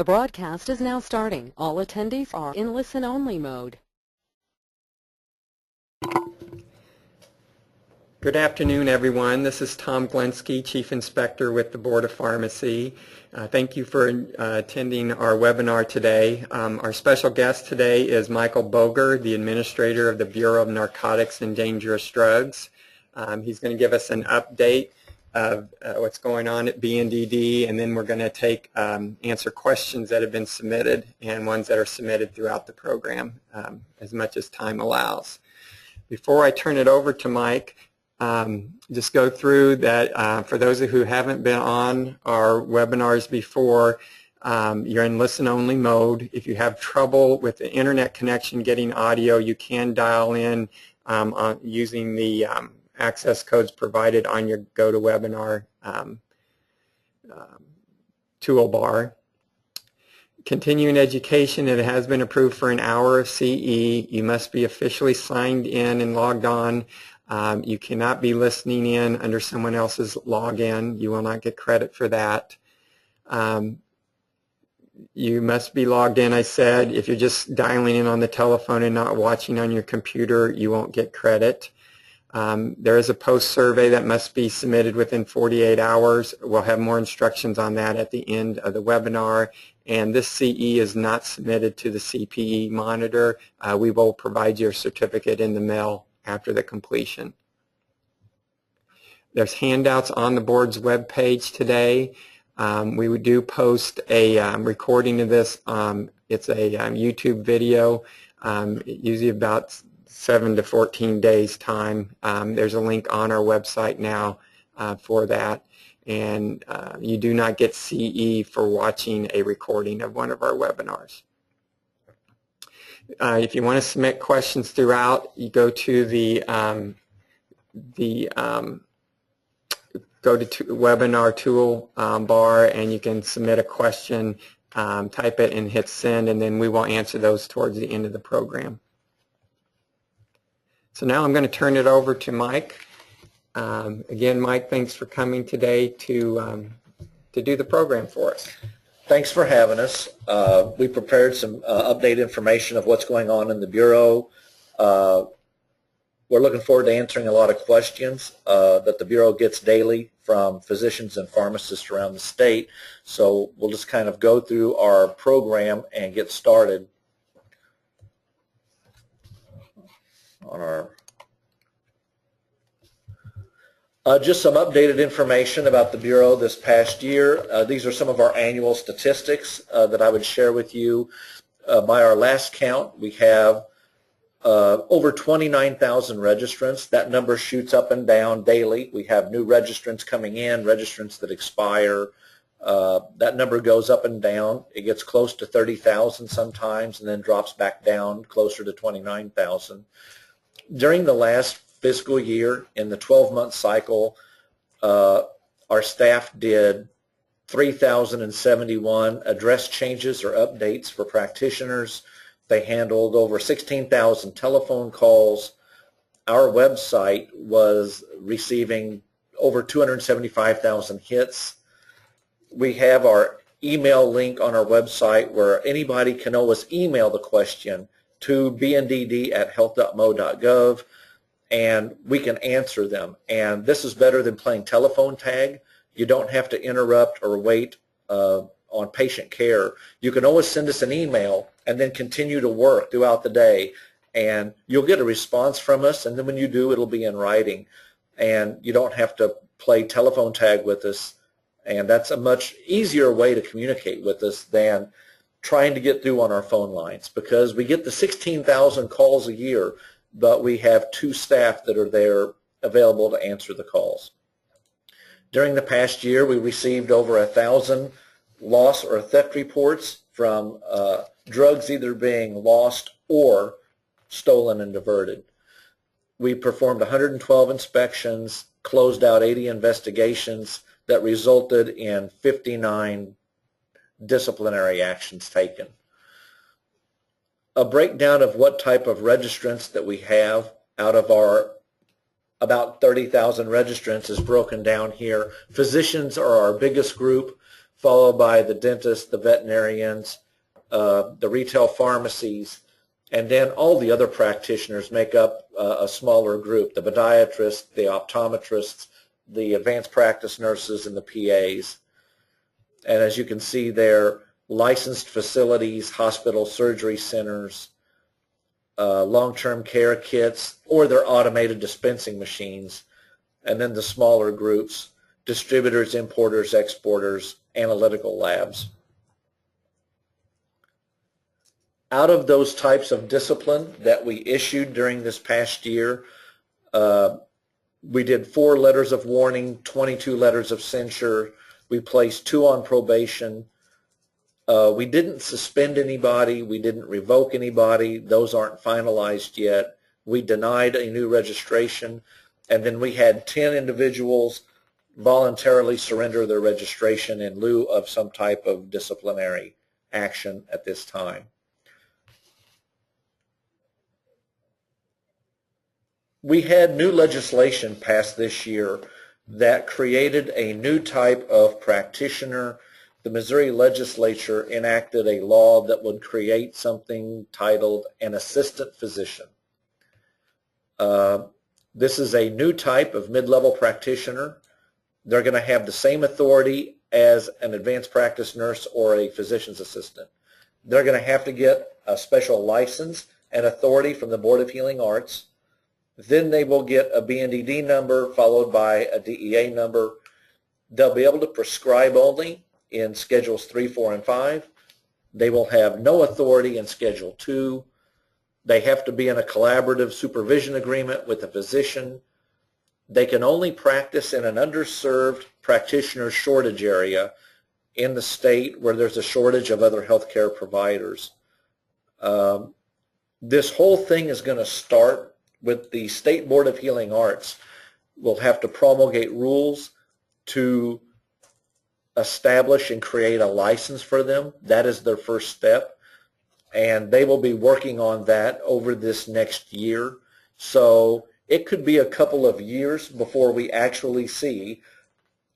The broadcast is now starting. All attendees are in listen-only mode. Good afternoon, everyone. This is Tom Glenski, Chief Inspector with the Board of Pharmacy. Thank you for attending our webinar today. Our special guest today is Michael Boeger, the Administrator of the Bureau of Narcotics and Dangerous Drugs. He's going to give us an update of what's going on at BNDD, and then we're going to answer questions that have been submitted and ones that are submitted throughout the program as much as time allows. Before I turn it over to Mike, just go through that for those who haven't been on our webinars before, you're in listen-only mode. If you have trouble with the internet connection getting audio, you can dial in using the access codes provided on your GoToWebinar toolbar. Continuing education, it has been approved for an hour of CE. You must be officially signed in and logged on. You cannot be listening in under someone else's login. You will not get credit for that. You must be logged in, I said. If you're just dialing in on the telephone and not watching on your computer, you won't get credit. There is a post-survey that must be submitted within 48 hours. We'll have more instructions on that at the end of the webinar. And this CE is not submitted to the CPE Monitor. We will provide your certificate in the mail after the completion. There's handouts on the board's web page today. We do post a recording of this. It's a YouTube video, usually about 7 to 14 days time. There's a link on our website now for that, and you do not get CE for watching a recording of one of our webinars. If you want to submit questions throughout, you go to the webinar tool bar, and you can submit a question, type it and hit send, and then we will answer those towards the end of the program. So now I'm going to turn it over to Mike. Again, Mike, thanks for coming today to do the program for us. Thanks for having us. We prepared some updated information of what's going on in the Bureau. We're looking forward to answering a lot of questions that the Bureau gets daily from physicians and pharmacists around the state. So we'll just kind of go through our program and get started on our just some updated information about the Bureau this past year. These are some of our annual statistics that I would share with you. By our last count, we have over 29,000 registrants. That number shoots up and down daily. We have new registrants coming in, registrants that expire. That number goes up and down. It gets close to 30,000 sometimes and then drops back down closer to 29,000. During the last fiscal year, in the 12-month cycle, our staff did 3,071 address changes or updates for practitioners. They handled over 16,000 telephone calls. Our website was receiving over 275,000 hits. We have our email link on our website where anybody can always email the question to bndd@health.mo.gov, and we can answer them. And this is better than playing telephone tag. You don't have to interrupt or wait on patient care. You can always send us an email and then continue to work throughout the day, and you'll get a response from us, and then when you do, it'll be in writing. And you don't have to play telephone tag with us, and that's a much easier way to communicate with us than trying to get through on our phone lines, because we get the 16,000 calls a year, but we have 2 staff that are there available to answer the calls. During the past year, we received over 1,000 loss or theft reports from drugs either being lost or stolen and diverted. We performed 112 inspections, closed out 80 investigations that resulted in 59 disciplinary actions taken. A breakdown of what type of registrants that we have out of our about 30,000 registrants is broken down here. Physicians are our biggest group. followed by the dentists, the veterinarians, the retail pharmacies, and then all the other practitioners make up a smaller group, the podiatrists, the optometrists, the advanced practice nurses, and the PAs. And as you can see there, licensed facilities, hospital surgery centers, long-term care kits, or their automated dispensing machines, and then the smaller groups, distributors, importers, exporters, analytical labs. Out of those types of discipline that we issued during this past year, we did 4 letters of warning, 22 letters of censure. We placed 2 on probation. We didn't suspend anybody. We didn't revoke anybody. Those aren't finalized yet. We denied a new registration. And then we had 10 individuals voluntarily surrender their registration in lieu of some type of disciplinary action at this time. We had new legislation passed this year that created a new type of practitioner. The Missouri legislature enacted a law that would create something titled an assistant physician. This is a new type of mid-level practitioner. They're going to have the same authority as an advanced practice nurse or a physician's assistant. They're going to have to get a special license and authority from the Board of Healing Arts. Then they will get a BNDD number followed by a DEA number. They'll be able to prescribe only in Schedules 3, 4, and 5. They will have no authority in Schedule 2. They have to be in a collaborative supervision agreement with a physician. They can only practice in an underserved practitioner shortage area in the state where there's a shortage of other healthcare providers. This whole thing is going to start with the State Board of Healing Arts. Will have to promulgate rules to establish and create a license for them. That is their first step. And they will be working on that over this next year. So it could be a couple of years before we actually see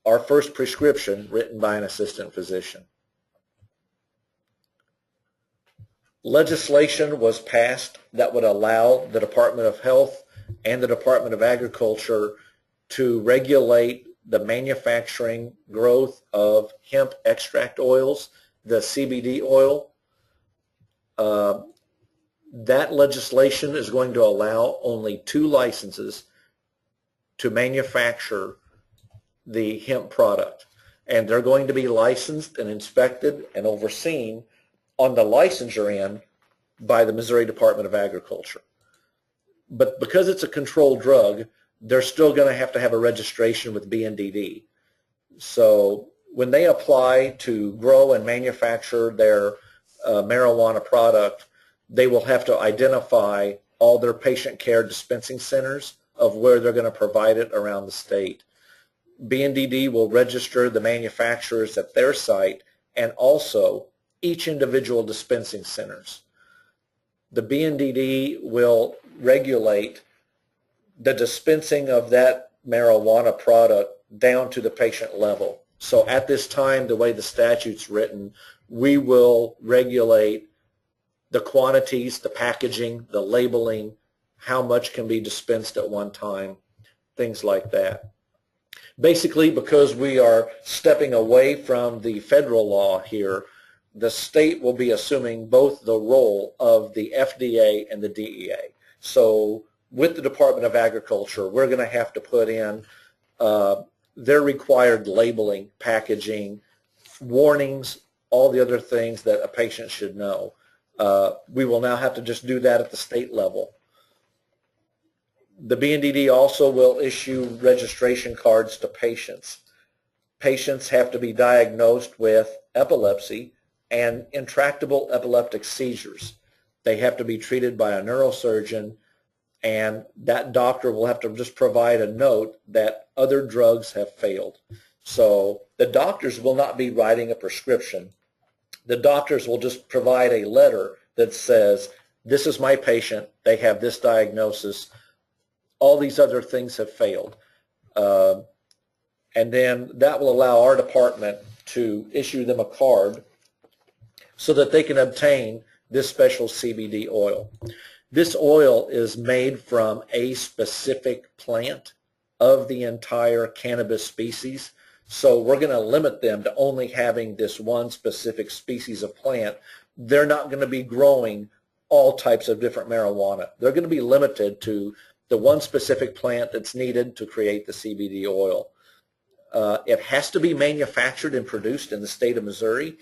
our first prescription written by an assistant physician. Legislation was passed that would allow the Department of Health and the Department of Agriculture to regulate the manufacturing growth of hemp extract oils, the CBD oil. That legislation is going to allow only 2 licenses to manufacture the hemp product. And they're going to be licensed and inspected and overseen on the licensure end by the Missouri Department of Agriculture. But because it's a controlled drug, they're still going to have a registration with BNDD. So when they apply to grow and manufacture their marijuana product, they will have to identify all their patient care dispensing centers of where they're going to provide it around the state. BNDD will register the manufacturers at their site and also each individual dispensing centers. The BNDD will regulate the dispensing of that marijuana product down to the patient level. So at this time, the way the statute's written, we will regulate the quantities, the packaging, the labeling, how much can be dispensed at one time, things like that. Basically, because we are stepping away from the federal law here, the state will be assuming both the role of the FDA and the DEA. So with the Department of Agriculture, we're going to have to put in their required labeling, packaging, warnings, all the other things that a patient should know. We will now have to just do that at the state level. The BNDD also will issue registration cards to patients. Patients have to be diagnosed with epilepsy and intractable epileptic seizures. They have to be treated by a neurosurgeon, and that doctor will have to just provide a note that other drugs have failed. So the doctors will not be writing a prescription. The doctors will just provide a letter that says, this is my patient, they have this diagnosis, all these other things have failed. And then that will allow our department to issue them a card so that they can obtain this special CBD oil. This oil is made from a specific plant of the entire cannabis species. So we're going to limit them to only having this one specific species of plant. They're not going to be growing all types of different marijuana. They're going to be limited to the one specific plant that's needed to create the CBD oil. It has to be manufactured and produced in the state of Missouri.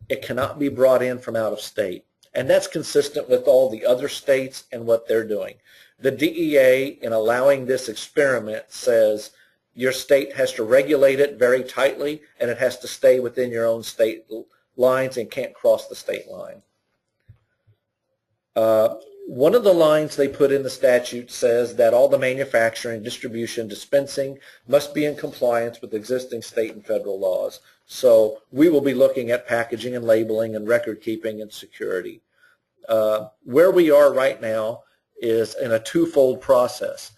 It cannot be brought in from out of state. And that's consistent with all the other states and what they're doing. The DEA, in allowing this experiment, says your state has to regulate it very tightly, and it has to stay within your own state lines and can't cross the state line. One of the lines they put in the statute says that all the manufacturing, distribution, dispensing must be in compliance with existing state and federal laws. So we will be looking at packaging and labeling and record keeping and security. Where we are right now is in a twofold process.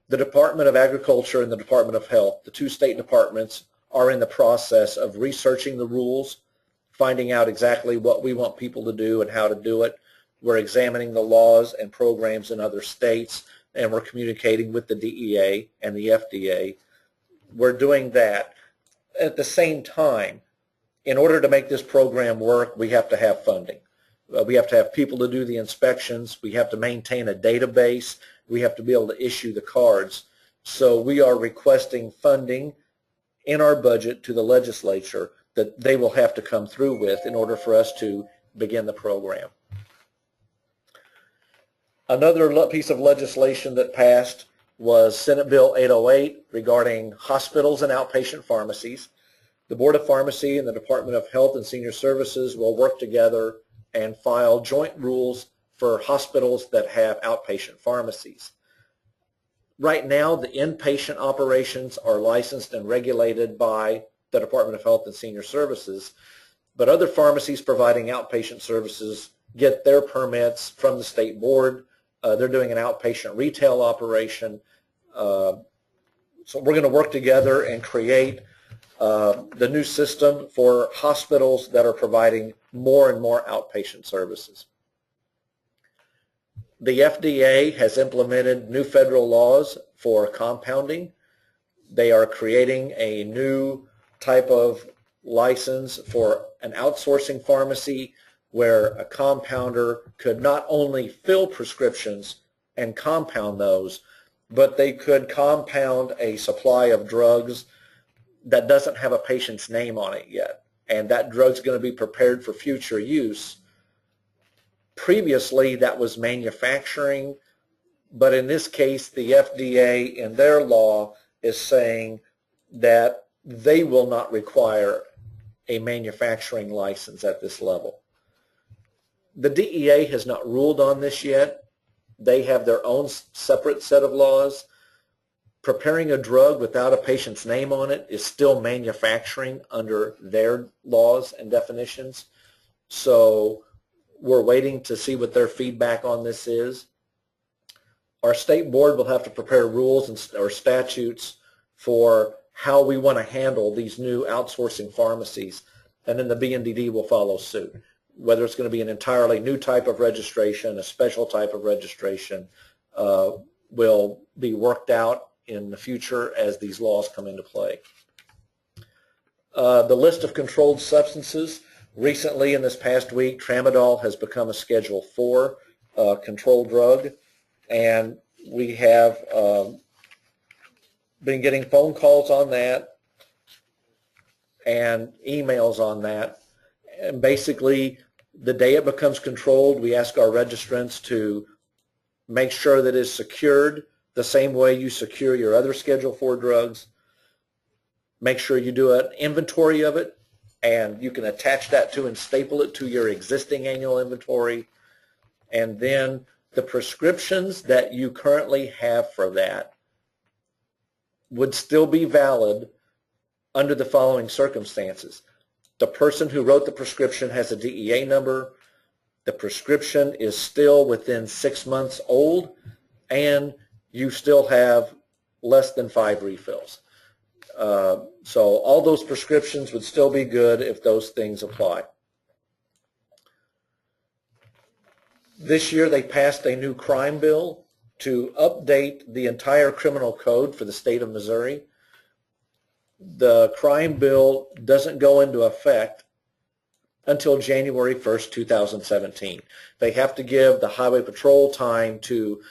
The Department of Agriculture and the Department of Health, the two state departments, are in the process of researching the rules, finding out exactly what we want people to do and how to do it. We're examining the laws and programs in other states, and we're communicating with the DEA and the FDA. We're doing that. At the same time, in order to make this program work, we have to have funding. We have to have people to do the inspections. We have to maintain a database. We have to be able to issue the cards. So we are requesting funding in our budget to the legislature that they will have to come through with in order for us to begin the program. Another piece of legislation that passed was Senate Bill 808 regarding hospitals and outpatient pharmacies. The Board of Pharmacy and the Department of Health and Senior Services will work together and file joint rules for hospitals that have outpatient pharmacies. Right now, the inpatient operations are licensed and regulated by the Department of Health and Senior Services, but other pharmacies providing outpatient services get their permits from the state board. They're doing an outpatient retail operation. So we're going to work together and create the new system for hospitals that are providing more and more outpatient services. The FDA has implemented new federal laws for compounding. They are creating a new type of license for an outsourcing pharmacy where a compounder could not only fill prescriptions and compound those, but they could compound a supply of drugs that doesn't have a patient's name on it yet. And that drug's going to be prepared for future use. Previously, that was manufacturing, but in this case, the FDA in their law is saying that they will not require a manufacturing license at this level. The DEA has not ruled on this yet. They have their own separate set of laws. Preparing a drug without a patient's name on it is still manufacturing under their laws and definitions. So we're waiting to see what their feedback on this is. Our state board will have to prepare rules or statutes for how we want to handle these new outsourcing pharmacies, and then the BNDD will follow suit. Whether it's going to be an entirely new type of registration, a special type of registration, will be worked out in the future as these laws come into play. The list of controlled substances. Recently, in this past week, tramadol has become a Schedule 4 controlled drug, and we have been getting phone calls on that and emails on that. And basically, the day it becomes controlled, we ask our registrants to make sure that it's secured the same way you secure your other Schedule 4 drugs. Make sure you do an inventory of it, and you can attach that to and staple it to your existing annual inventory. And then the prescriptions that you currently have for that would still be valid under the following circumstances. The person who wrote the prescription has a DEA number. The prescription is still within 6 months old, and you still have less than 5 refills. So all those prescriptions would still be good if those things apply. This year they passed a new crime bill to update the entire criminal code for the state of Missouri. The crime bill doesn't go into effect until January 1st, 2017. They have to give the Highway Patrol time to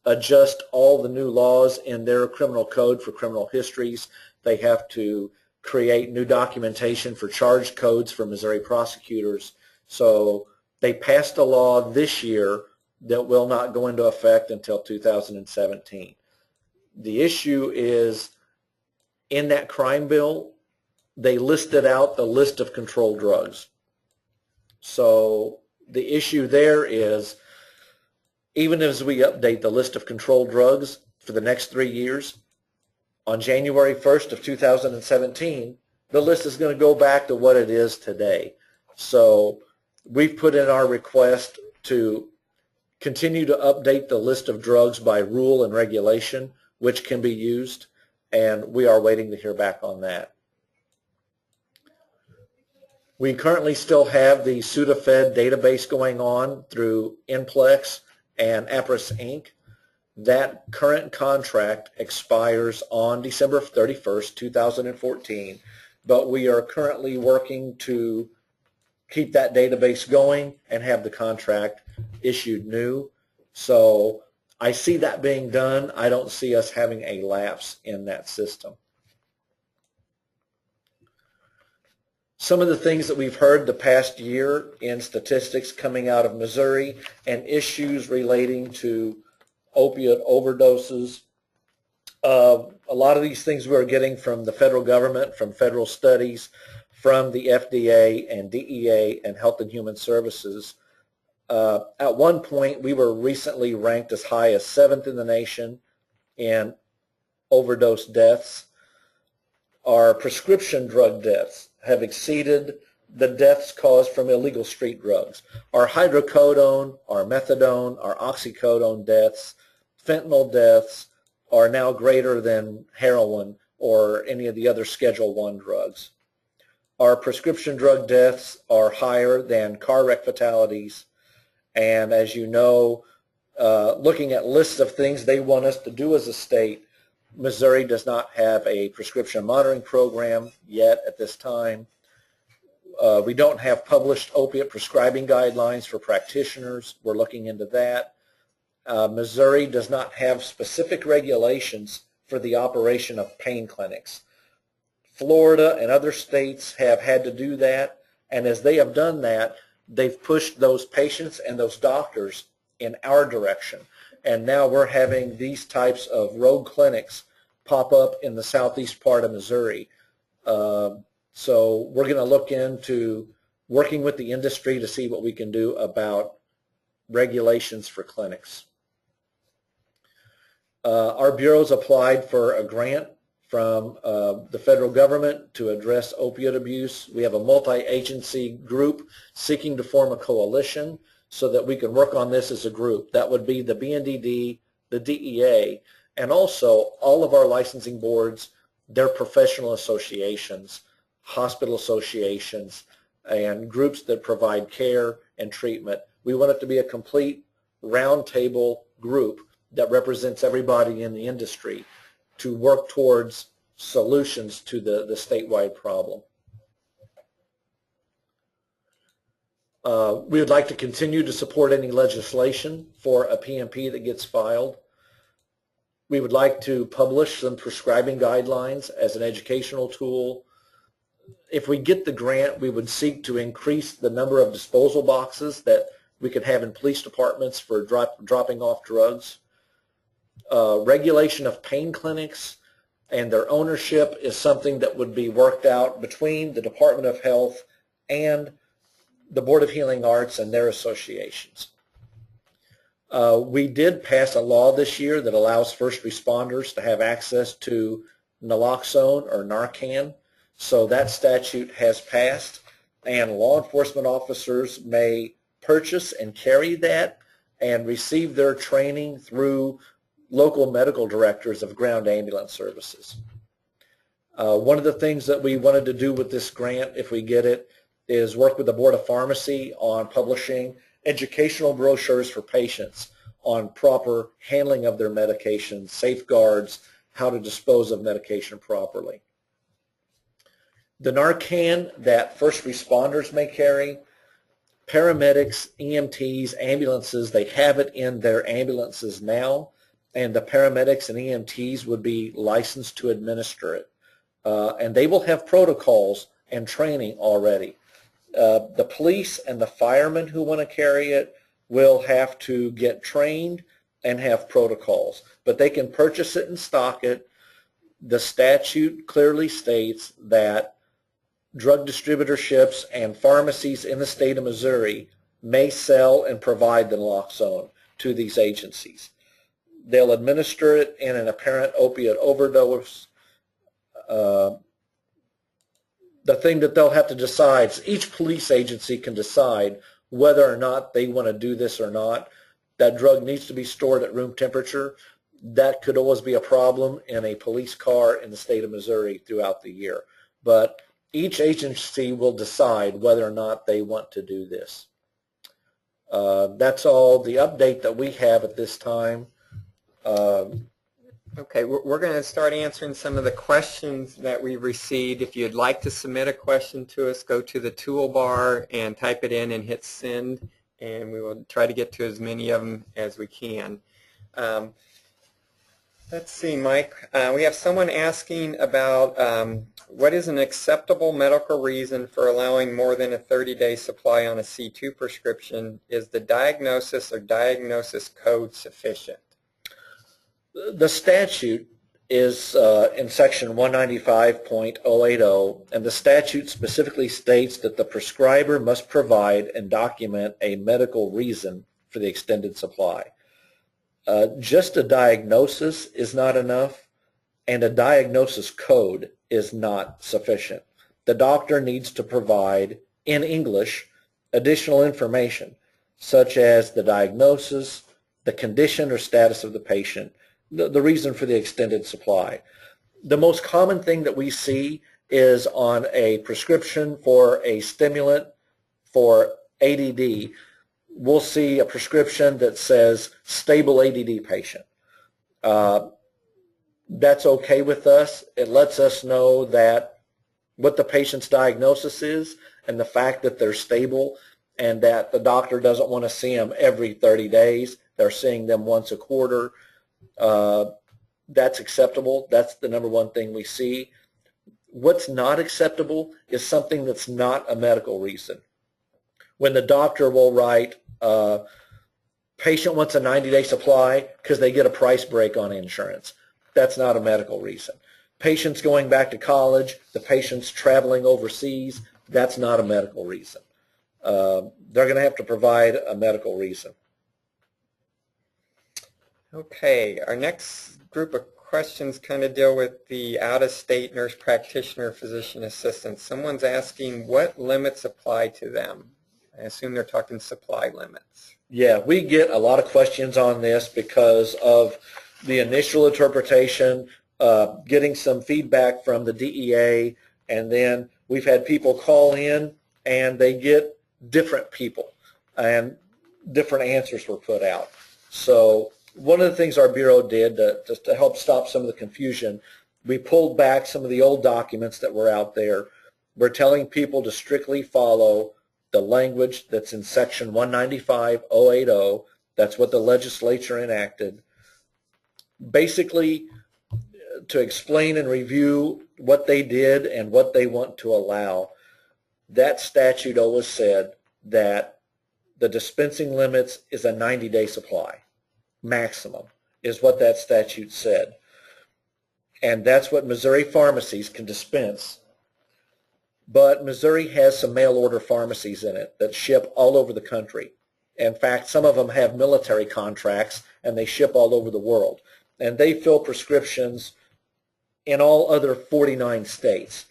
adjust all the new laws in their criminal code for criminal histories. They have to create new documentation for charge codes for Missouri prosecutors. So they passed a law this year that will not go into effect until 2017. The issue is, in that crime bill, they listed out the list of controlled drugs. So the issue there is, even as we update the list of controlled drugs for the next 3 years, on January 1st of 2017, the list is going to go back to what it is today. So we've put in our request to continue to update the list of drugs by rule and regulation, which can be used, and we are waiting to hear back on that. We currently still have the Sudafed database going on through Inplex and Apris Inc. That current contract expires on December 31st, 2014, but we are currently working to keep that database going and have the contract issued new. So I see that being done. I don't see us having a lapse in that system. Some of the things that we've heard the past year in statistics coming out of Missouri and issues relating to opiate overdoses. A lot of these things we're getting from the federal government, from federal studies, from the FDA and DEA and Health and Human Services. At one point, we were recently ranked as high as 7th in the nation in overdose deaths. Our prescription drug deaths have exceeded the deaths caused from illegal street drugs. Our hydrocodone, our methadone, our oxycodone deaths, fentanyl deaths are now greater than heroin or any of the other Schedule I drugs. Our prescription drug deaths are higher than car wreck fatalities. And as you know, looking at lists of things they want us to do as a state, Missouri does not have a prescription monitoring program yet at this time. We don't have published opiate prescribing guidelines for practitioners. We're looking into that. Missouri does not have specific regulations for the operation of pain clinics. Florida and other states have had to do that, and as they have done that, they've pushed those patients and those doctors in our direction. And now we're having these types of rogue clinics pop up in the southeast part of Missouri. So we're going to look into working with the industry to see what we can do about regulations for clinics. Our bureau's applied for a grant from the federal government to address opiate abuse. We have a multi-agency group seeking to form a coalition so that we can work on this as a group. That would be the BNDD, the DEA, and also all of our licensing boards, their professional associations, hospital associations, and groups that provide care and treatment. We want it to be a complete roundtable group that represents everybody in the industry to work towards solutions to the statewide problem. We would like to continue to support any legislation for a PMP that gets filed. We would like to publish some prescribing guidelines as an educational tool. If we get the grant, we would seek to increase the number of disposal boxes that we could have in police departments for dropping off drugs. Regulation of pain clinics and their ownership is something that would be worked out between the Department of Health and the Board of Healing Arts and their associations. We did pass a law this year that allows first responders to have access to naloxone or Narcan. So that statute has passed, and law enforcement officers may purchase and carry that and receive their training through local medical directors of ground ambulance services. One of the things that we wanted to do with this grant, if we get it, is work with the Board of Pharmacy on publishing educational brochures for patients on proper handling of their medications, safeguards, how to dispose of medication properly. The Narcan that first responders may carry, paramedics, EMTs, ambulances, they have it in their ambulances now, and the paramedics and EMTs would be licensed to administer it. And they will have protocols and training already. The police and the firemen who want to carry it will have to get trained and have protocols, but they can purchase it and stock it. The statute clearly states that drug distributorships and pharmacies in the state of Missouri may sell and provide the naloxone to these agencies. They'll administer it in an apparent opiate overdose. The thing that they'll have to decide is each police agency can decide whether or not they want to do this or not. That drug needs to be stored at room temperature. That could always be a problem in a police car in the state of Missouri throughout the year. But each agency will decide whether or not they want to do this. That's all the update that we have at this time. Okay, we're going to start answering some of the questions that we've received. If you'd like to submit a question to us, go to the toolbar and type it in and hit send, and we will try to get to as many of them as we can. Let's see, Mike. We have someone asking about what is an acceptable medical reason for allowing more than a 30-day supply on a C2 prescription? Is the diagnosis or diagnosis code sufficient? The statute is in section 195.080, and the statute specifically states that the prescriber must provide and document a medical reason for the extended supply. Just a diagnosis is not enough, and a diagnosis code is not sufficient. The doctor needs to provide, in English, additional information, such as the diagnosis, the condition or status of the patient, the reason for the extended supply. The most common thing that we see is on a prescription for a stimulant for ADD, we'll see a prescription that says stable ADD patient. That's okay with us. It lets us know that what the patient's diagnosis is and the fact that they're stable and that the doctor doesn't want to see them every 30 days. They're seeing them once a quarter. That's acceptable. That's the number one thing we see. What's not acceptable is something that's not a medical reason. When the doctor will write, patient wants a 90-day supply because they get a price break on insurance. That's not a medical reason. Patient's going back to college, the patient's traveling overseas, that's not a medical reason. They're going to have to provide a medical reason. Okay, our next group of questions kind of deal with the out-of-state nurse practitioner physician assistant. Someone's asking what limits apply to them. I assume they're talking supply limits. Yeah, we get a lot of questions on this because of the initial interpretation, getting some feedback from the DEA, and then we've had people call in and they get different people and different answers were put out. So one of the things our Bureau did to help stop some of the confusion, we pulled back some of the old documents that were out there. We're telling people to strictly follow the language that's in section 195.080. That's what the legislature enacted. Basically, to explain and review what they did and what they want to allow, that statute always said that the dispensing limits is a 90-day supply. Maximum is what that statute said. And that's what Missouri pharmacies can dispense. But Missouri has some mail order pharmacies in it that ship all over the country. In fact, some of them have military contracts and they ship all over the world. And they fill prescriptions in all other 49 states.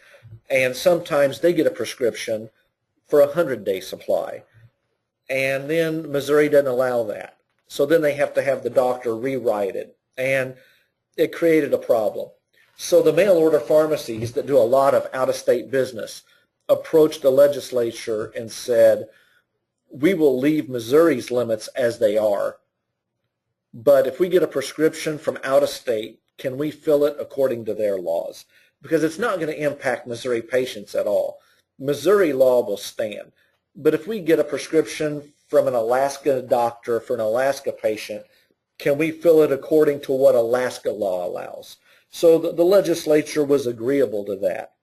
And sometimes they get a prescription for a 100-day supply. And then Missouri doesn't allow that. So then they have to have the doctor rewrite it. And it created a problem. So the mail order pharmacies that do a lot of out-of-state business approached the legislature and said, we will leave Missouri's limits as they are, but if we get a prescription from out of state, can we fill it according to their laws? Because it's not going to impact Missouri patients at all. Missouri law will stand. But if we get a prescription from an Alaska doctor for an Alaska patient, can we fill it according to what Alaska law allows? So the legislature was agreeable to that.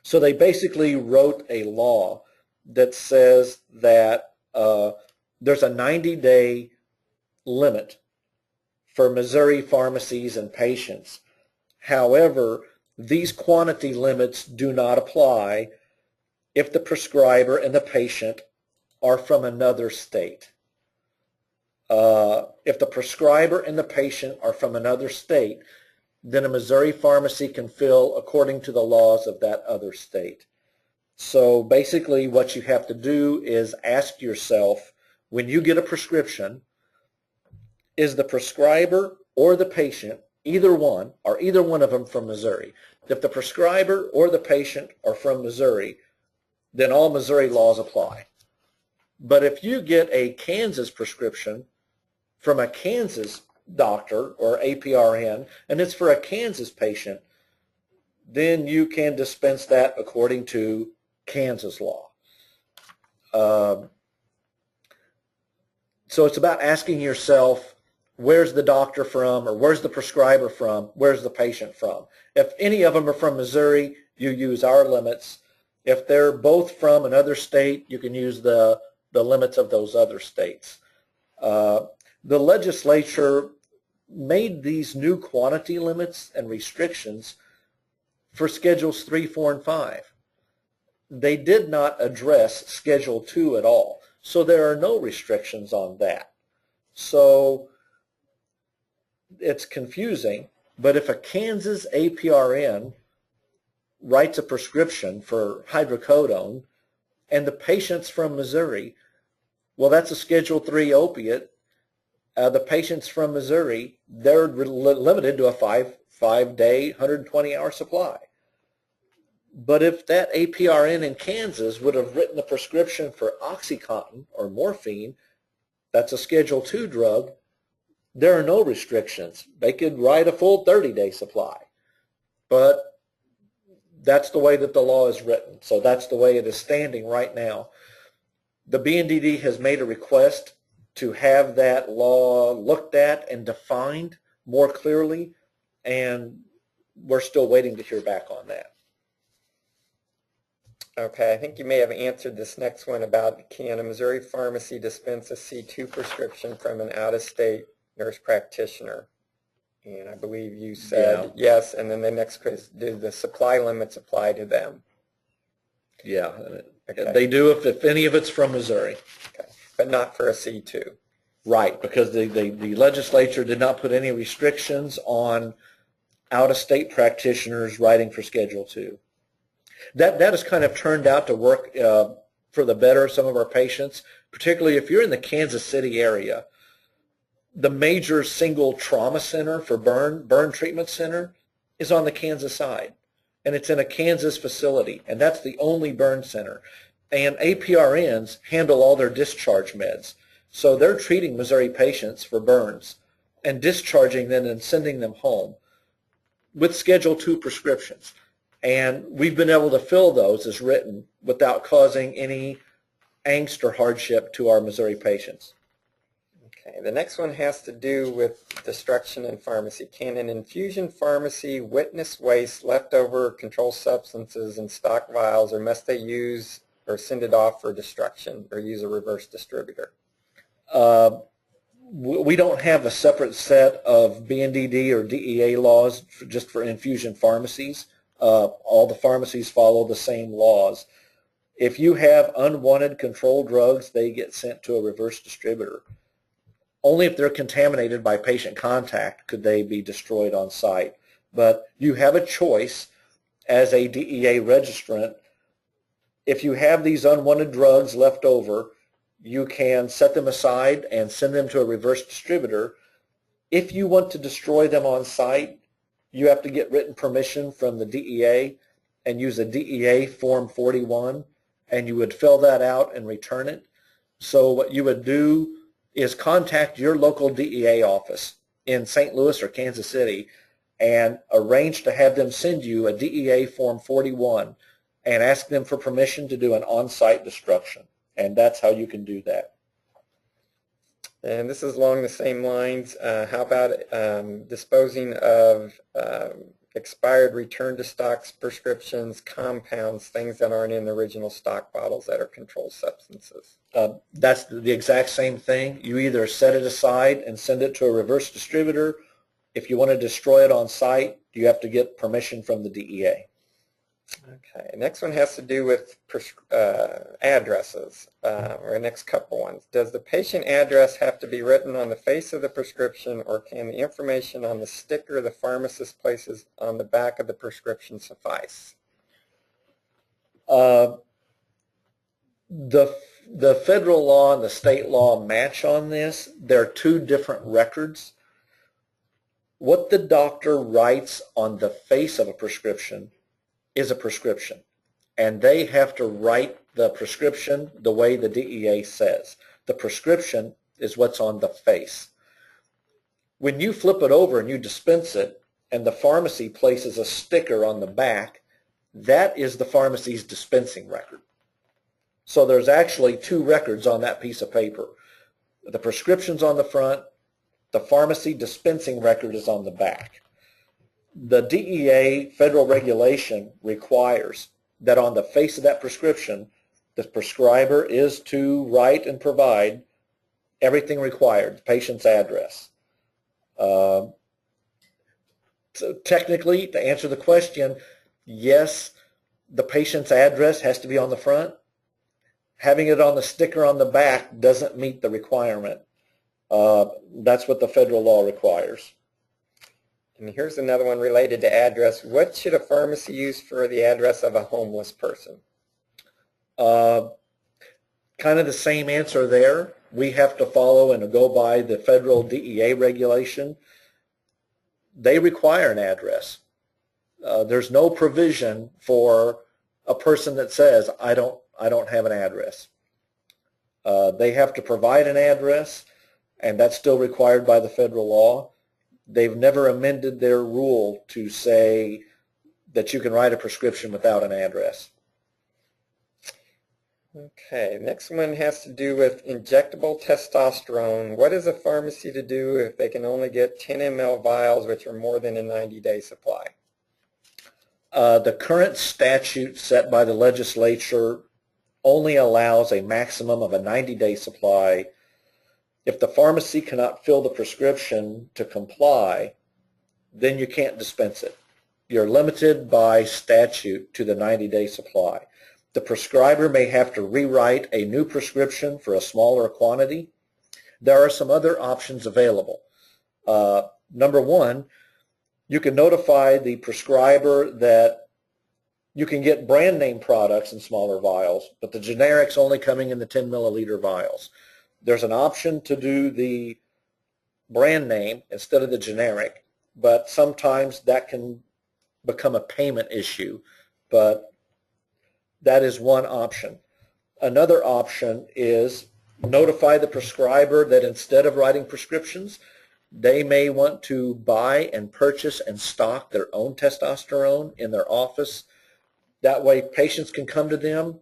So they basically wrote a law that says that there's a 90-day limit for Missouri pharmacies and patients. However, these quantity limits do not apply if the prescriber and the patient are from another state. If the prescriber and the patient are from another state, then a Missouri pharmacy can fill according to the laws of that other state. So basically what you have to do is ask yourself, when you get a prescription, is the prescriber or the patient, either one, or either one of them from Missouri? If the prescriber or the patient are from Missouri, then all Missouri laws apply. But if you get a Kansas prescription from a Kansas doctor or APRN, and it's for a Kansas patient, then you can dispense that according to Kansas law. So it's about asking yourself, where's the doctor from, or where's the prescriber from, where's the patient from? If any of them are from Missouri, you use our limits. If they're both from another state, you can use the limits of those other states. The legislature made these new quantity limits and restrictions for Schedules 3, 4, and 5. They did not address Schedule 2 at all, so there are no restrictions on that. So it's confusing, but if a Kansas APRN writes a prescription for hydrocodone and the patient's from Missouri, well, that's a Schedule 3 opiate. The patients from Missouri, they're limited to a five-day, 120-hour supply. But if that APRN in Kansas would have written a prescription for OxyContin or morphine, that's a Schedule 2 drug, there are no restrictions. They could write a full 30-day supply. But that's the way that the law is written. So that's the way it is standing right now. The BNDD has made a request to have that law looked at and defined more clearly, and we're still waiting to hear back on that. Okay, I think you may have answered this next one about, can a Missouri pharmacy dispense a C2 prescription from an out-of-state nurse practitioner? And I believe you said yes, and then the next question, do the supply limits apply to them? Yeah, okay. They do if any of it's from Missouri. Okay. But not for a C2. Right, because the legislature did not put any restrictions on out-of-state practitioners writing for Schedule 2. That has kind of turned out to work for the better of some of our patients, particularly if you're in the Kansas City area. The major single trauma center for burn treatment center is on the Kansas side, and it's in a Kansas facility, and that's the only burn center. And APRNs handle all their discharge meds. So they're treating Missouri patients for burns and discharging them and sending them home with Schedule 2 prescriptions. And we've been able to fill those as written without causing any angst or hardship to our Missouri patients. Okay, the next one has to do with destruction in pharmacy. Can an infusion pharmacy witness waste, leftover controlled substances in stock vials, or must they use or send it off for destruction or use a reverse distributor? We don't have a separate set of BNDD or DEA laws just for infusion pharmacies. All the pharmacies follow the same laws. If you have unwanted controlled drugs, they get sent to a reverse distributor. Only if they're contaminated by patient contact could they be destroyed on site. But you have a choice as a DEA registrant. If you have these unwanted drugs left over, you can set them aside and send them to a reverse distributor. If you want to destroy them on site, you have to get written permission from the DEA and use a DEA Form 41, and you would fill that out and return it. So what you would do is contact your local DEA office in St. Louis or Kansas City and arrange to have them send you a DEA Form 41 and ask them for permission to do an on-site destruction. And that's how you can do that. And this is along the same lines. How about disposing of expired return to stocks, prescriptions, compounds, things that aren't in the original stock bottles that are controlled substances? That's the exact same thing. You either set it aside and send it to a reverse distributor. If you want to destroy it on site, you have to get permission from the DEA. Okay, next one has to do with addresses, or next couple ones. Does the patient address have to be written on the face of the prescription, or can the information on the sticker the pharmacist places on the back of the prescription suffice? The federal law and the state law match on this. They're two different records. What the doctor writes on the face of a prescription is a prescription, and they have to write the prescription the way the DEA says. The prescription is what's on the face. When you flip it over and you dispense it, and the pharmacy places a sticker on the back, that is the pharmacy's dispensing record. So there's actually two records on that piece of paper. The prescription's on the front, the pharmacy dispensing record is on the back. The DEA federal regulation requires that on the face of that prescription, the prescriber is to write and provide everything required, the patient's address. So technically, to answer the question, yes, the patient's address has to be on the front. Having it on the sticker on the back doesn't meet the requirement. That's what the federal law requires. And here's another one related to address. What should a pharmacy use for the address of a homeless person? Kind of the same answer there. We have to follow and go by the federal DEA regulation. They require an address. There's no provision for a person that says, I don't have an address. They have to provide an address, and that's still required by the federal law. They've never amended their rule to say that you can write a prescription without an address. Okay, next one has to do with injectable testosterone. What is a pharmacy to do if they can only get 10 ml vials, which are more than a 90-day supply? The current statute set by the legislature only allows a maximum of a 90-day supply. If the pharmacy cannot fill the prescription to comply, then you can't dispense it. You're limited by statute to the 90-day supply. The prescriber may have to rewrite a new prescription for a smaller quantity. There are some other options available. Number one, you can notify the prescriber that you can get brand name products in smaller vials, but the generics only coming in the 10 milliliter vials. There's an option to do the brand name instead of the generic, but sometimes that can become a payment issue, but that is one option. Another option is notify the prescriber that instead of writing prescriptions, they may want to buy and purchase and stock their own testosterone in their office. That way patients can come to them,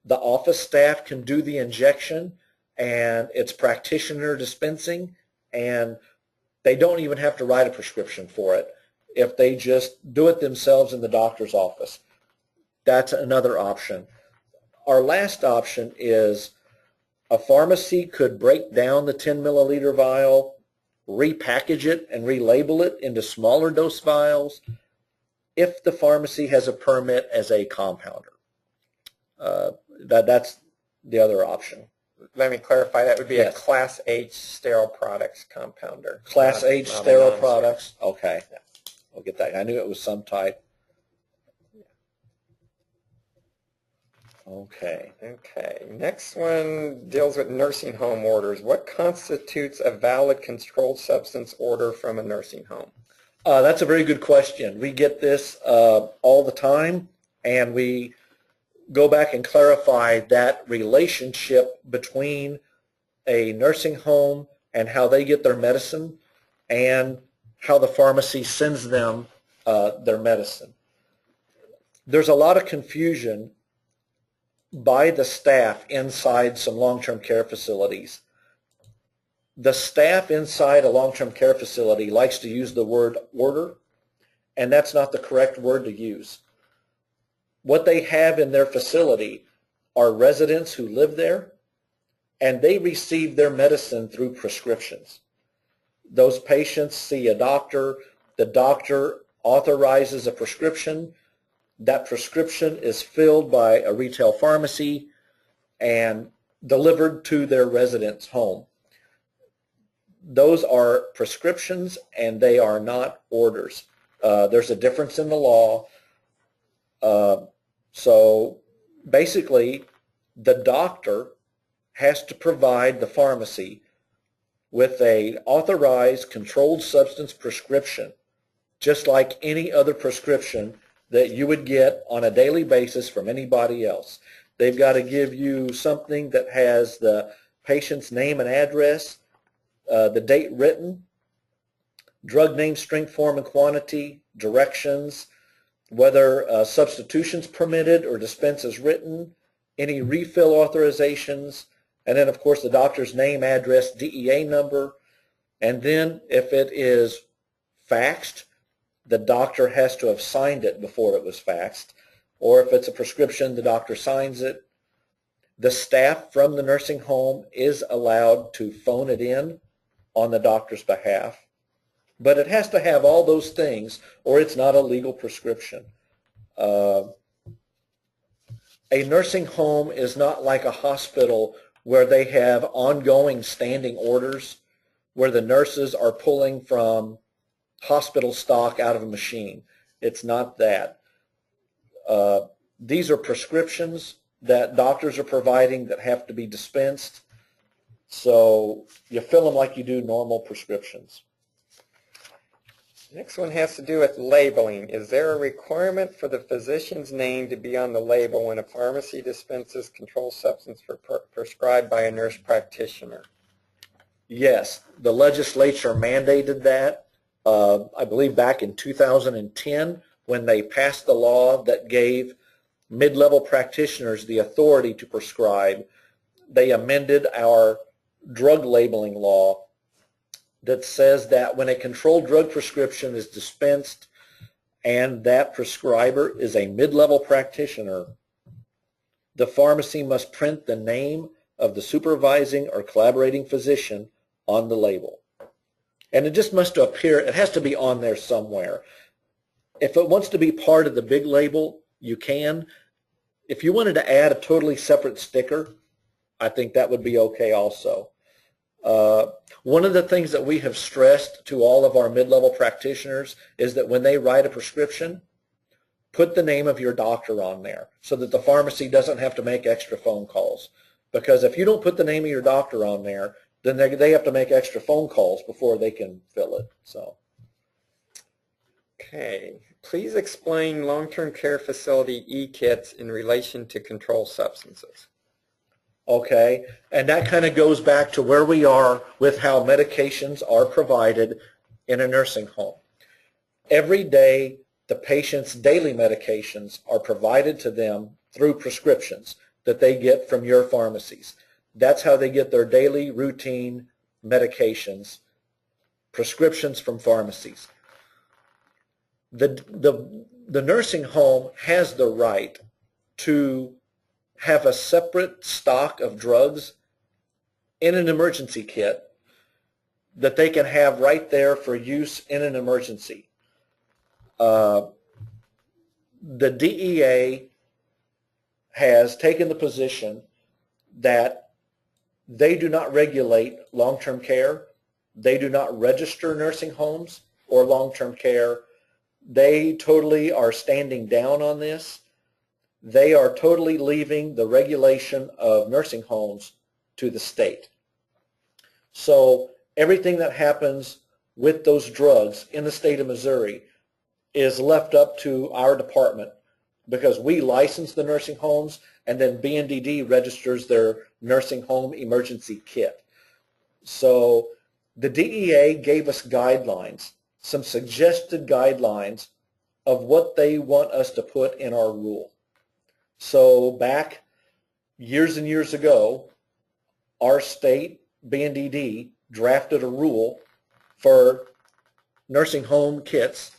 the office staff can do the injection, and it's practitioner dispensing, and they don't even have to write a prescription for it if they just do it themselves in the doctor's office. That's another option. Our last option is a pharmacy could break down the 10 milliliter vial, repackage it and relabel it into smaller dose vials if the pharmacy has a permit as a compounder. That's the other option. Let me clarify, that would be Yes. a Class H sterile products compounder. Class H not a sterile non-sterile. products? Okay. I'll get that. I knew it was some type. Okay. Okay, next one deals with nursing home orders. What constitutes a valid controlled substance order from a nursing home? That's a very good question. We get this all the time, and we go back and clarify that relationship between a nursing home and how they get their medicine and how the pharmacy sends them their medicine. There's a lot of confusion by the staff inside some long-term care facilities. The staff inside a long-term care facility likes to use the word order, and that's not the correct word to use. What they have in their facility are residents who live there, and they receive their medicine through prescriptions. Those patients see a doctor, the doctor authorizes a prescription, that prescription is filled by a retail pharmacy and delivered to their resident's home. Those are prescriptions and they are not orders. There's a difference in the law. So basically, the doctor has to provide the pharmacy with a authorized controlled substance prescription, just like any other prescription that you would get on a daily basis from anybody else. They've got to give you something that has the patient's name and address, the date written, drug name, strength, form, and quantity, directions, whether substitutions permitted or dispenses written, any refill authorizations, and then of course the doctor's name, address, DEA number, and then if it is faxed, the doctor has to have signed it before it was faxed, or if it's a prescription, the doctor signs it. The staff from the nursing home is allowed to phone it in on the doctor's behalf, but it has to have all those things or it's not a legal prescription. A nursing home is not like a hospital where they have ongoing standing orders where the nurses are pulling from hospital stock out of a machine. It's not that. These are prescriptions that doctors are providing that have to be dispensed. So you fill them like you do normal prescriptions. Next one has to do with labeling. Is there a requirement for the physician's name to be on the label when a pharmacy dispenses controlled substance prescribed by a nurse practitioner? Yes, the legislature mandated that. I believe back in 2010 when they passed the law that gave mid-level practitioners the authority to prescribe. They amended our drug labeling law that says that when a controlled drug prescription is dispensed and that prescriber is a mid-level practitioner, the pharmacy must print the name of the supervising or collaborating physician on the label. And it just must appear, it has to be on there somewhere. If it wants to be part of the big label, you can. If you wanted to add a totally separate sticker, I think that would be okay also. One of the things that we have stressed to all of our mid-level practitioners is that when they write a prescription, put the name of your doctor on there so that the pharmacy doesn't have to make extra phone calls. Because if you don't put the name of your doctor on there, then they have to make extra phone calls before they can fill it. So, okay. Please explain long-term care facility e-kits in relation to controlled substances. Okay, and that kind of goes back to where we are with how medications are provided in a nursing home. Every day, the patient's daily medications are provided to them through prescriptions that they get from your pharmacies. That's how they get their daily routine medications, prescriptions from pharmacies. The nursing home has the right to have a separate stock of drugs in an emergency kit that they can have right there for use in an emergency. The DEA has taken the position that they do not regulate long-term care. They do not register nursing homes or long-term care. They totally are standing down on this. They are totally leaving the regulation of nursing homes to the state. So everything that happens with those drugs in the state of Missouri is left up to our department, because we license the nursing homes, and then BNDD registers their nursing home emergency kit. So the DEA gave us guidelines, some suggested guidelines of what they want us to put in our rule. So back years and years ago, our state, BNDD, drafted a rule for nursing home kits.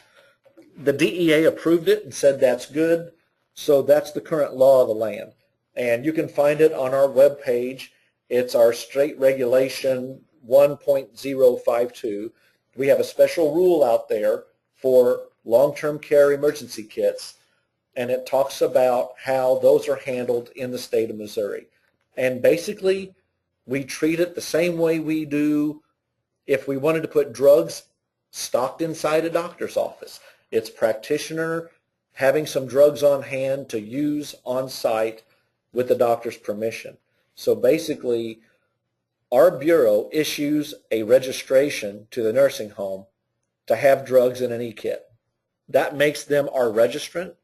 The DEA approved it and said that's good, so that's the current law of the land. And you can find it on our webpage. It's our state regulation 1.052. We have a special rule out there for long-term care emergency kits, and it talks about how those are handled in the state of Missouri. And basically, we treat it the same way we do if we wanted to put drugs stocked inside a doctor's office. It's practitioner having some drugs on hand to use on site with the doctor's permission. So basically, our bureau issues a registration to the nursing home to have drugs in an e-kit. That makes them our registrant.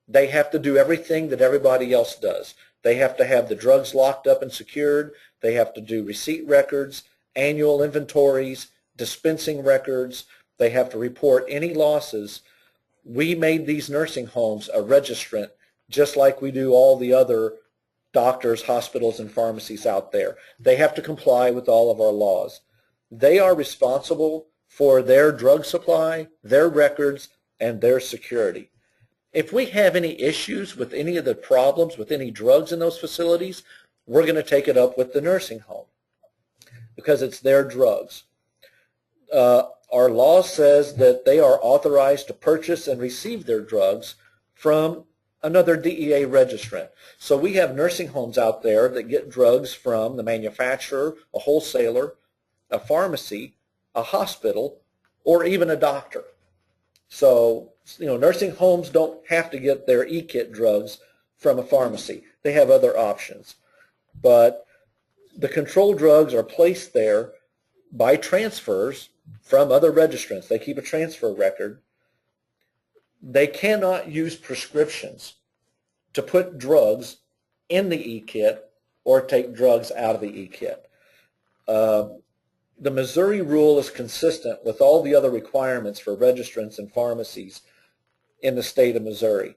They have to do everything that everybody else does. They have to have the drugs locked up and secured. They have to do receipt records, annual inventories, dispensing records. They have to report any losses. We made these nursing homes a registrant, just like we do all the other doctors, hospitals, and pharmacies out there. They have to comply with all of our laws. They are responsible for their drug supply, their records, and their security. If we have any issues with any of the problems with any drugs in those facilities, we're going to take it up with the nursing home because it's their drugs. Our law says that they are authorized to purchase and receive their drugs from another DEA registrant. So we have nursing homes out there that get drugs from the manufacturer, a wholesaler, a pharmacy, a hospital, or even a doctor. So, nursing homes don't have to get their e-kit drugs from a pharmacy. They have other options. But the controlled drugs are placed there by transfers from other registrants. They keep a transfer record. They cannot use prescriptions to put drugs in the e-kit or take drugs out of the e-kit. The Missouri rule is consistent with all the other requirements for registrants and pharmacies in the state of Missouri.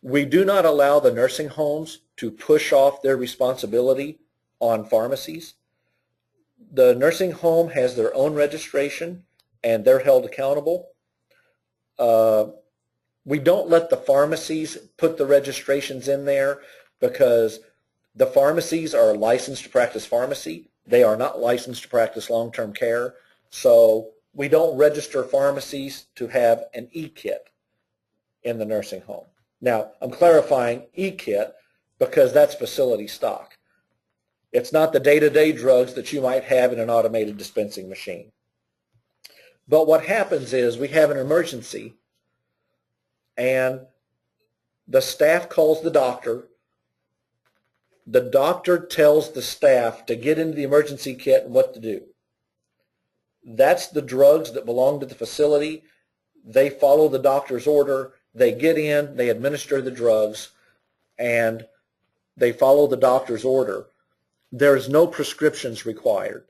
We do not allow the nursing homes to push off their responsibility on pharmacies. The nursing home has their own registration and they're held accountable. We don't let the pharmacies put the registrations in there because the pharmacies are licensed to practice pharmacy. They are not licensed to practice long-term care. So we don't register pharmacies to have an e-kit in the nursing home. Now, I'm clarifying e-kit because that's facility stock. It's not the day-to-day drugs that you might have in an automated dispensing machine. But what happens is we have an emergency and the staff calls the doctor. The doctor tells the staff to get into the emergency kit and what to do. That's the drugs that belong to the facility. They follow the doctor's order. They get in, they administer the drugs, and they follow the doctor's order. There's no prescriptions required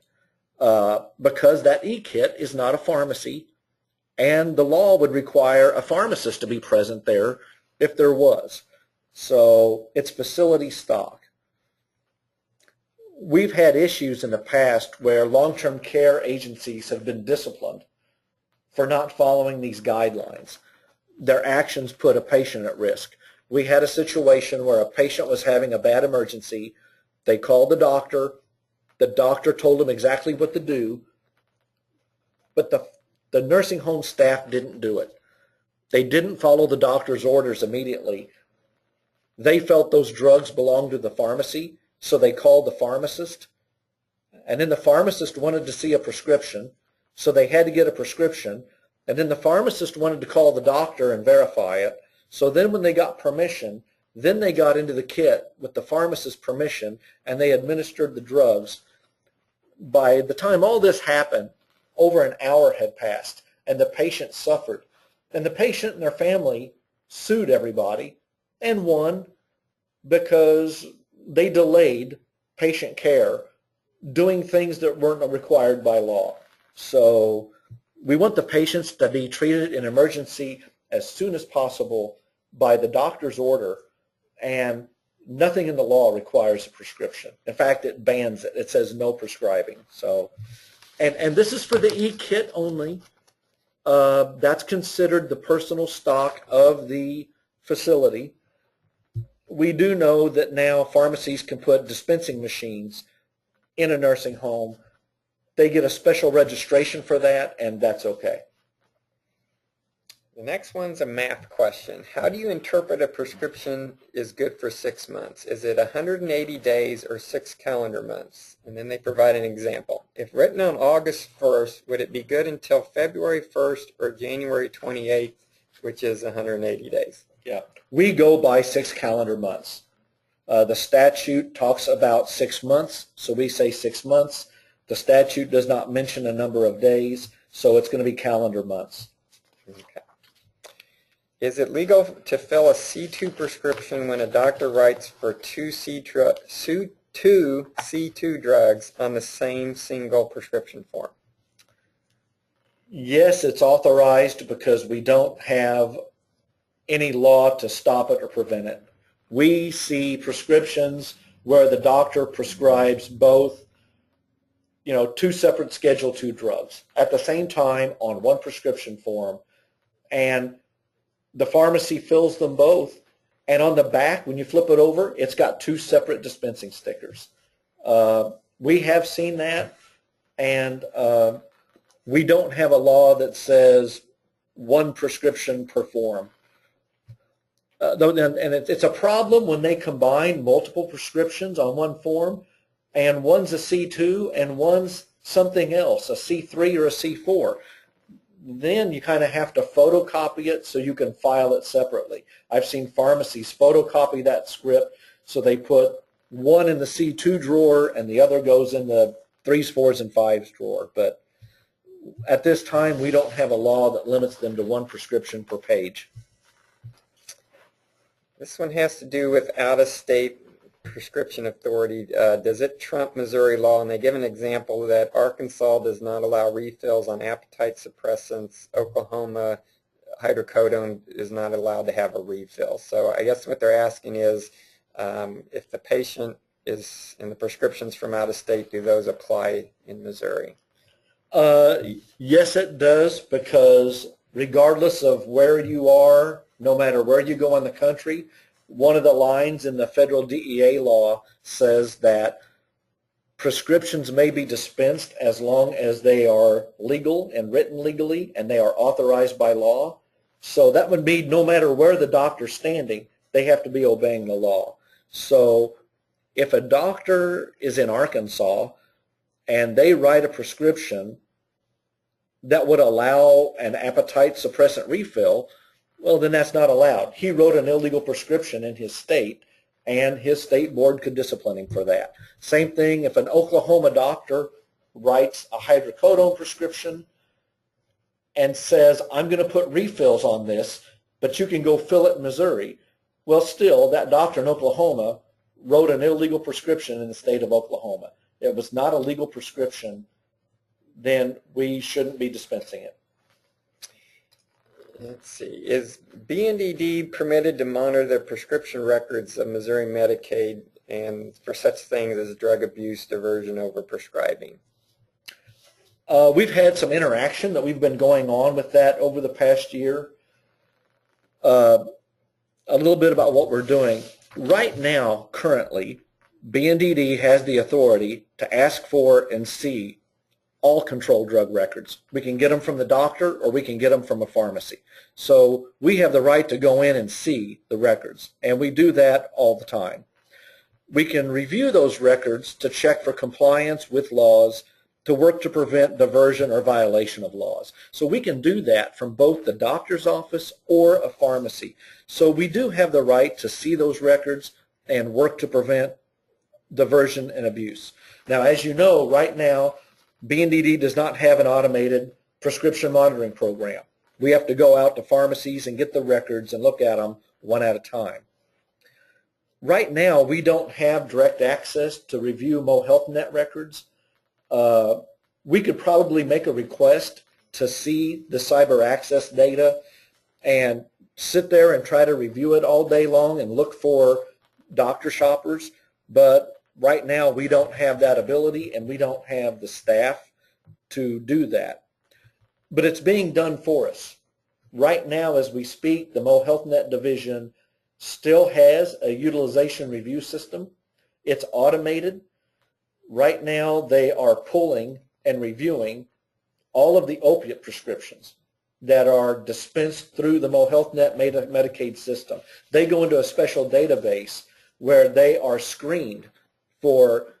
because that e-kit is not a pharmacy, and the law would require a pharmacist to be present there if there was. So it's facility stock. We've had issues in the past where long-term care agencies have been disciplined for not following these guidelines. Their actions put a patient at risk. We had a situation where a patient was having a bad emergency. They called the doctor. The doctor told them exactly what to do, but the nursing home staff didn't do it. They didn't follow the doctor's orders immediately. They felt those drugs belonged to the pharmacy, so they called the pharmacist, and then the pharmacist wanted to see a prescription, so they had to get a prescription, and then the pharmacist wanted to call the doctor and verify it. So then when they got permission, then they got into the kit with the pharmacist's permission, and they administered the drugs. By the time all this happened, over an hour had passed, and the patient suffered. And the patient and their family sued everybody and won because they delayed patient care doing things that weren't required by law. So we want the patients to be treated in emergency as soon as possible by the doctor's order, and nothing in the law requires a prescription. In fact, it bans it. It says no prescribing. So, and this is for the e-kit only. That's considered the personal stock of the facility. We do know that now pharmacies can put dispensing machines in a nursing home. They get a special registration for that, and that's okay. The next one's a math question. How do you interpret a prescription is good for 6 months? Is it 180 days or 6 calendar months? And then they provide an example. If written on August 1st, would it be good until February 1st or January 28th, which is 180 days? Yeah, we go by 6 calendar months. The statute talks about 6 months, so we say 6 months. The statute does not mention a number of days, so it's going to be calendar months. Okay. Is it legal to fill a C2 prescription when a doctor writes for two C2 drugs on the same single prescription form? Yes, it's authorized because we don't have any law to stop it or prevent it. We see prescriptions where the doctor prescribes both, two separate Schedule II drugs at the same time on one prescription form, and the pharmacy fills them both, and on the back, when you flip it over, it's got 2 separate dispensing stickers. We have seen that, and we don't have a law that says one prescription per form. And it's a problem when they combine multiple prescriptions on one form, and one's a C2 and one's something else, a C3 or a C4. Then you kind of have to photocopy it so you can file it separately. I've seen pharmacies photocopy that script so they put one in the C2 drawer and the other goes in the 3s, 4s, and 5s drawer. But at this time, we don't have a law that limits them to one prescription per page. This one has to do with out-of-state prescription authority. Does it trump Missouri law? And they give an example that Arkansas does not allow refills on appetite suppressants. Oklahoma, hydrocodone is not allowed to have a refill. So I guess what they're asking is if the patient is in the prescriptions from out of state, do those apply in Missouri? Yes, it does, because regardless of where you are, no matter where you go in the country, one of the lines in the federal DEA law says that prescriptions may be dispensed as long as they are legal and written legally and they are authorized by law. So that would mean no matter where the doctor's standing, they have to be obeying the law. So if a doctor is in Arkansas and they write a prescription that would allow an appetite suppressant refill, well, then that's not allowed. He wrote an illegal prescription in his state, and his state board could discipline him for that. Same thing if an Oklahoma doctor writes a hydrocodone prescription and says, I'm going to put refills on this, but you can go fill it in Missouri. Well, still, that doctor in Oklahoma wrote an illegal prescription in the state of Oklahoma. It was not a legal prescription, then we shouldn't be dispensing it. Let's see. Is BNDD permitted to monitor the prescription records of Missouri Medicaid and for such things as drug abuse, diversion, over prescribing? We've had some interaction that we've been going on with that over the past year. A little bit about what we're doing. Right now, currently, BNDD has the authority to ask for and see all controlled drug records. We can get them from the doctor or we can get them from a pharmacy. So we have the right to go in and see the records, and we do that all the time. We can review those records to check for compliance with laws, to work to prevent diversion or violation of laws. So we can do that from both the doctor's office or a pharmacy. So we do have the right to see those records and work to prevent diversion and abuse. Now, as you know, right now, BNDD does not have an automated prescription monitoring program. We have to go out to pharmacies and get the records and look at them one at a time. Right now, we don't have direct access to review MoHealthNet records. We could probably make a request to see the cyber access data and sit there and try to review it all day long and look for doctor shoppers, but right now we don't have that ability and we don't have the staff to do that. But it's being done for us. Right now as we speak, the MoHealthNet division still has a utilization review system. It's automated. Right now they are pulling and reviewing all of the opiate prescriptions that are dispensed through the MoHealthNet Medicaid system. They go into a special database where they are screened for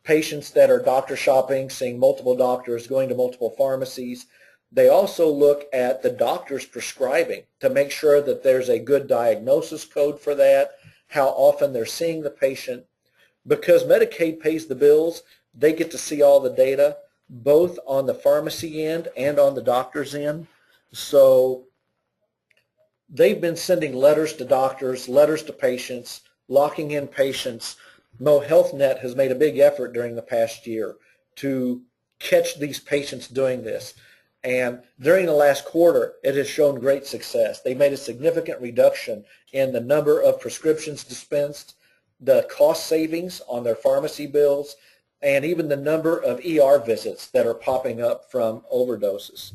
patients that are doctor shopping, seeing multiple doctors, going to multiple pharmacies. They also look at the doctor's prescribing to make sure that there's a good diagnosis code for that, how often they're seeing the patient. Because Medicaid pays the bills, they get to see all the data, both on the pharmacy end and on the doctor's end. So they've been sending letters to doctors, letters to patients, locking in patients. MoHealthNet has made a big effort during the past year to catch these patients doing this. And during the last quarter, it has shown great success. They made a significant reduction in the number of prescriptions dispensed, the cost savings on their pharmacy bills, and even the number of ER visits that are popping up from overdoses.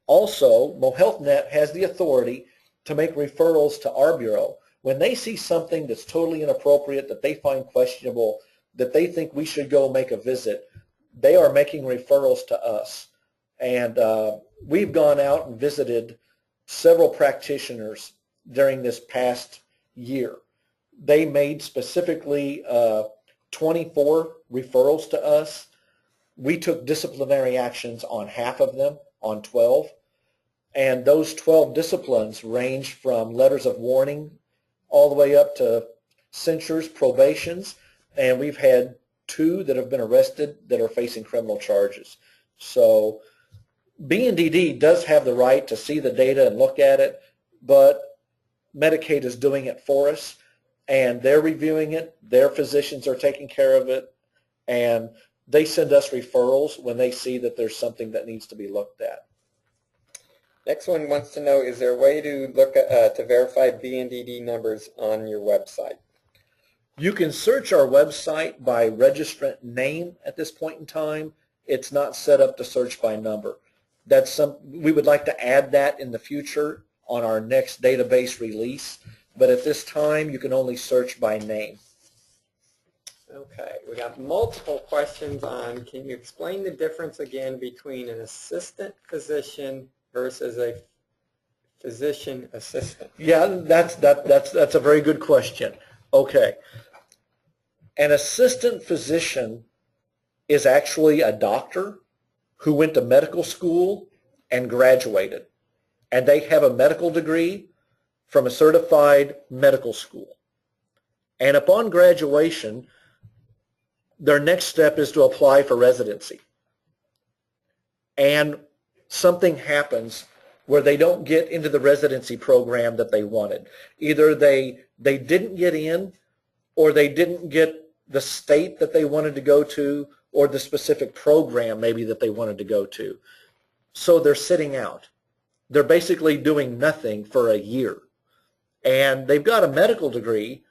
Also, MoHealthNet has the authority to make referrals to our bureau. When they see something that's totally inappropriate, that they find questionable, that they think we should go make a visit, they are making referrals to us. And we've gone out and visited several practitioners during this past year. They made specifically 24 referrals to us. We took disciplinary actions on half of them, on 12. And those 12 disciplines range from letters of warning all the way up to censures, probations, and we've had 2 that have been arrested that are facing criminal charges. So BNDD does have the right to see the data and look at it, but Medicaid is doing it for us, and they're reviewing it. Their physicians are taking care of it, and they send us referrals when they see that there's something that needs to be looked at. Next one wants to know, is there a way to look at, to verify BNDD numbers on your website? You can search our website by registrant name at this point in time. It's not set up to search by number. We would like to add that in the future on our next database release, but at this time you can only search by name. Okay, we got multiple questions on, can you explain the difference again between an assistant physician versus a physician assistant? Yeah, that's a very good question. Okay. An assistant physician is actually a doctor who went to medical school and graduated. And they have a medical degree from a certified medical school. And upon graduation, their next step is to apply for residency. And something happens where they don't get into the residency program that they wanted. Either they didn't get in, or they didn't get the state that they wanted to go to, or the specific program maybe that they wanted to go to. So they're sitting out. They're basically doing nothing for a year. And they've got a medical degree,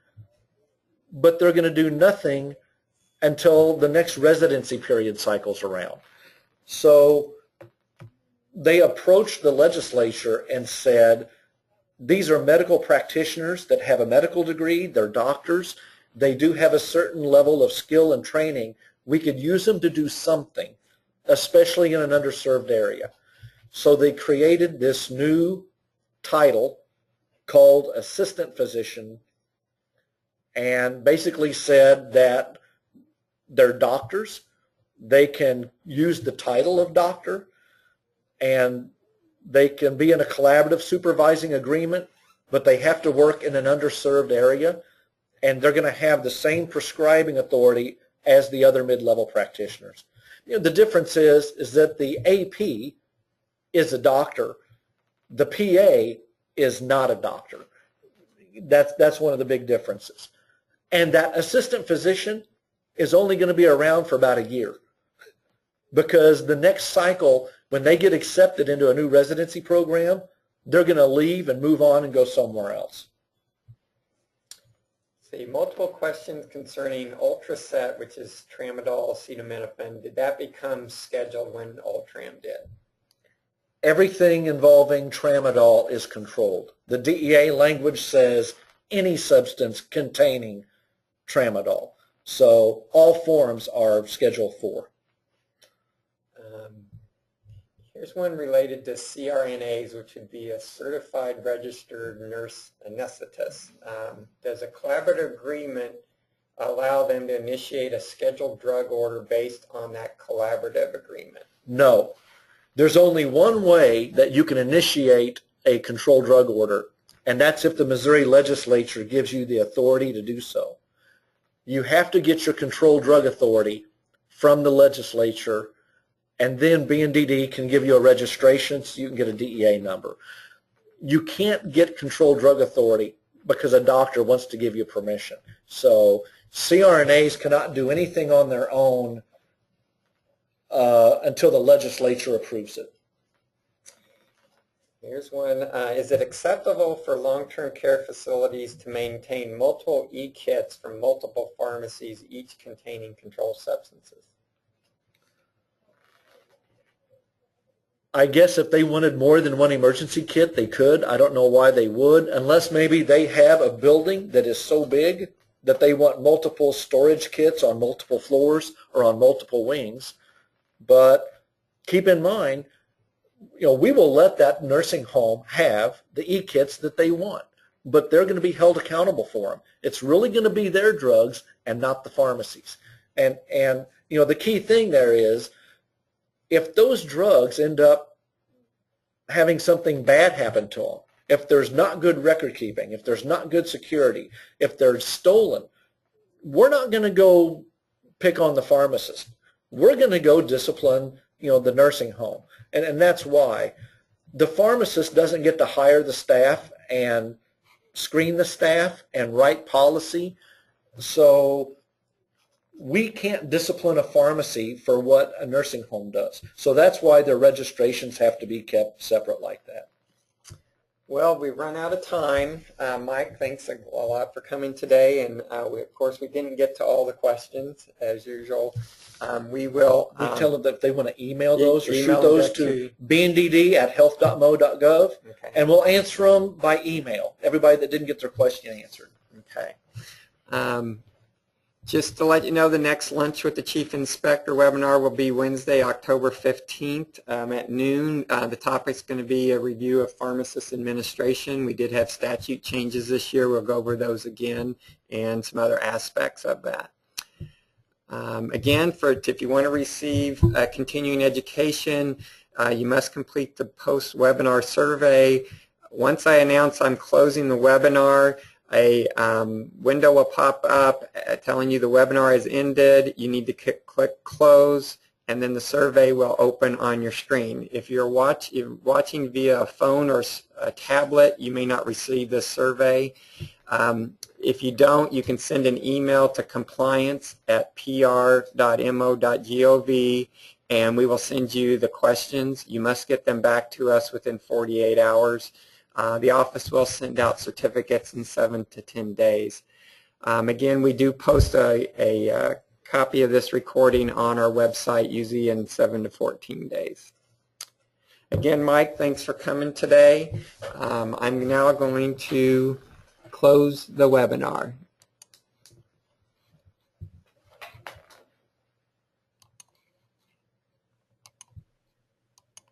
but they're going to do nothing until the next residency period cycles around. So they approached the legislature and said, these are medical practitioners that have a medical degree, they're doctors, they do have a certain level of skill and training. We could use them to do something, especially in an underserved area. So they created this new title called assistant physician, and basically said that they're doctors, they can use the title of doctor, and they can be in a collaborative supervising agreement, but they have to work in an underserved area, and they're going to have the same prescribing authority as the other mid-level practitioners. The difference is that the AP is a doctor. The PA is not a doctor. That's one of the big differences. And that assistant physician is only going to be around for about a year, because the next cycle, when they get accepted into a new residency program, they're going to leave and move on and go somewhere else. See, multiple questions concerning Ultracet, which is tramadol, acetaminophen. Did that become scheduled when Ultram did? Everything involving tramadol is controlled. The DEA language says any substance containing tramadol. So all forms are Schedule 4. Here's one related to CRNAs, which would be a certified registered nurse anesthetist. Does a collaborative agreement allow them to initiate a scheduled drug order based on that collaborative agreement? No. There's only one way that you can initiate a controlled drug order, and that's if the Missouri legislature gives you the authority to do so. You have to get your controlled drug authority from the legislature, and then BNDD can give you a registration so you can get a DEA number. You can't get controlled drug authority because a doctor wants to give you permission. So CRNAs cannot do anything on their own until the legislature approves it. Here's one. Is it acceptable for long-term care facilities to maintain multiple e-kits from multiple pharmacies, each containing controlled substances? I guess if they wanted more than one emergency kit, they could. I don't know why they would, unless maybe they have a building that is so big that they want multiple storage kits on multiple floors or on multiple wings. But keep in mind, we will let that nursing home have the e-kits that they want, but they're going to be held accountable for them. It's really going to be their drugs and not the pharmacies. And the key thing there is, if those drugs end up having something bad happen to them, if there's not good record keeping, if there's not good security, if they're stolen, we're not going to go pick on the pharmacist. We're going to go discipline, the nursing home. And that's why the pharmacist doesn't get to hire the staff and screen the staff and write policy. So we can't discipline a pharmacy for what a nursing home does. So that's why their registrations have to be kept separate like that. Well, we've run out of time. Mike, thanks a lot for coming today. And of course, we didn't get to all the questions, as usual. We will tell them that if they want to email those or shoot those to bndd@health.mo.gov, okay. And we'll answer them by email, everybody that didn't get their question answered. Okay. Just to let you know, the next Lunch with the Chief Inspector webinar will be Wednesday, October 15th at noon. The topic is going to be a review of pharmacist administration. We did have statute changes this year. We'll go over those again and some other aspects of that. Again, if you want to receive continuing education, you must complete the post-webinar survey. Once I announce I'm closing the webinar, a window will pop up telling you the webinar has ended. You need to click close, and then the survey will open on your screen. If you're watching via a phone or a tablet, you may not receive this survey. If you don't, you can send an email to compliance@pr.mo.gov, and we will send you the questions. You must get them back to us within 48 hours. The office will send out certificates in 7 to 10 days. Again, we do post a copy of this recording on our website, usually in 7 to 14 days. Again, Mike, thanks for coming today. I'm now going to close the webinar.